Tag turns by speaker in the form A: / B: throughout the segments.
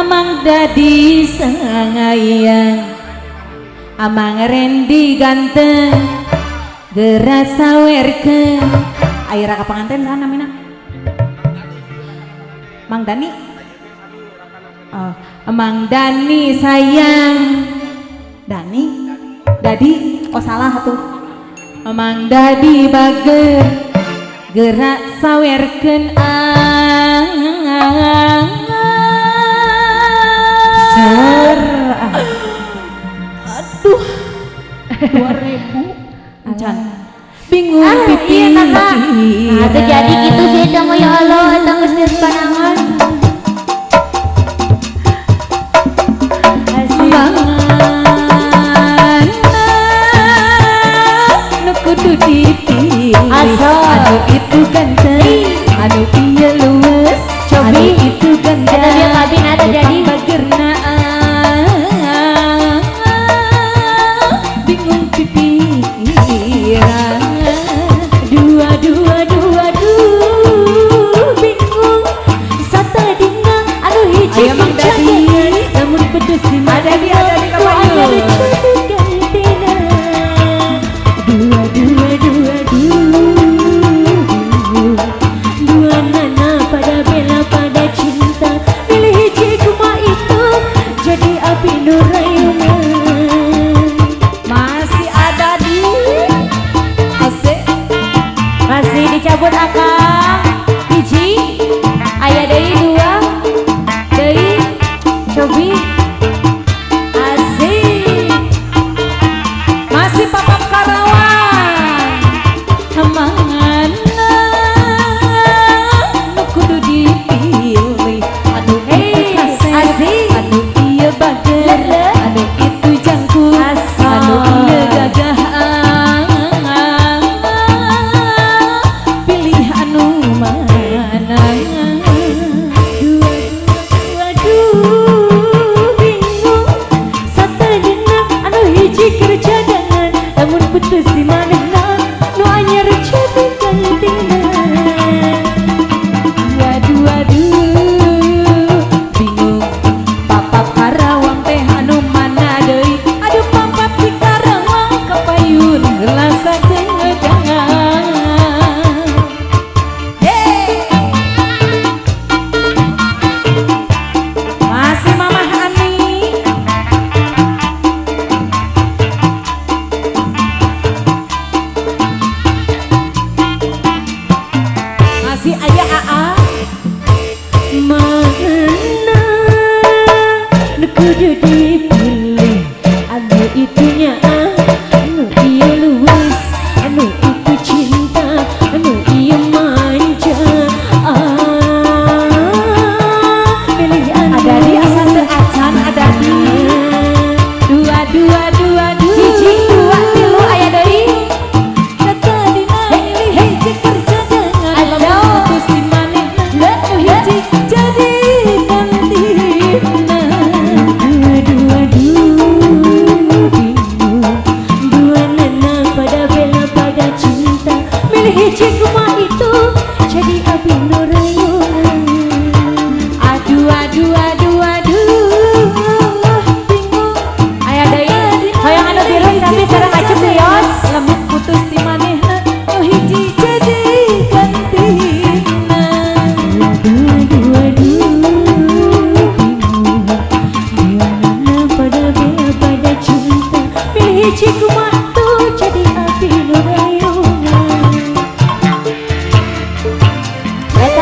A: amang dadi sangayang, amang Rendi ganteng geras sawerkeun. Ayo raka pengantin sana mina Mang Dani. Oh, Mang Dani sayang. Dani Dadi, oh salah tuh. Mang Dadi bager gerak sawerkeun aduh 2000 encan bingung pipi.
B: Iya kakak, nah jadi gitu sih dong ya Allah, tanggung geus panangan.
A: Kudu dipilih anu itu ganteng, anu ieu luwes, anu itu ganteng,
B: eta dia kabin ada jadi
A: bagerna bingung pikiran dua bingung satadina anu hiji cadangan namun pedes di mata ada di kapanyu
B: cabut akang hiji aya deui dua deui cobi asik
A: masih papap Karawang amangan nu kudu dipilih anu itu kasep anu ieu bager anu itu jangkung anu ieu gagah putus di manehna nu anyar jadi gantina. Waduh bingung papap Karawang teh anu mana deui. Aduh papap di Karawang kapayun ngelasakeun ngedangan. Masih Mamah Ani si aya AA mana nu kudu dipilih anu itunya anu ieu luwes anu itu cinta anu ieu manja pilih anu ada di asal teu acan ada di dua hiji dua tilu aya deui kata dina milih hiji kerja hiji kumaha itu jadi api nu rayuan. Bingung aya deui hoyong anu biru tapi sareng acup lios lamun putus di manehna nu hiji jadi gantina. Bingung gimana pada bela pada cinta pilih hiji kumaha itu jadi api nu rayuan.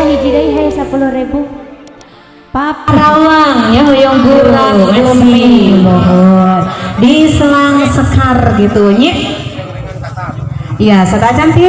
B: hiji deui hayu 10.000
A: Pap Karawang ya hoyong gurang resmi di Selang Sekar gitu nya. Iya, sada cantik.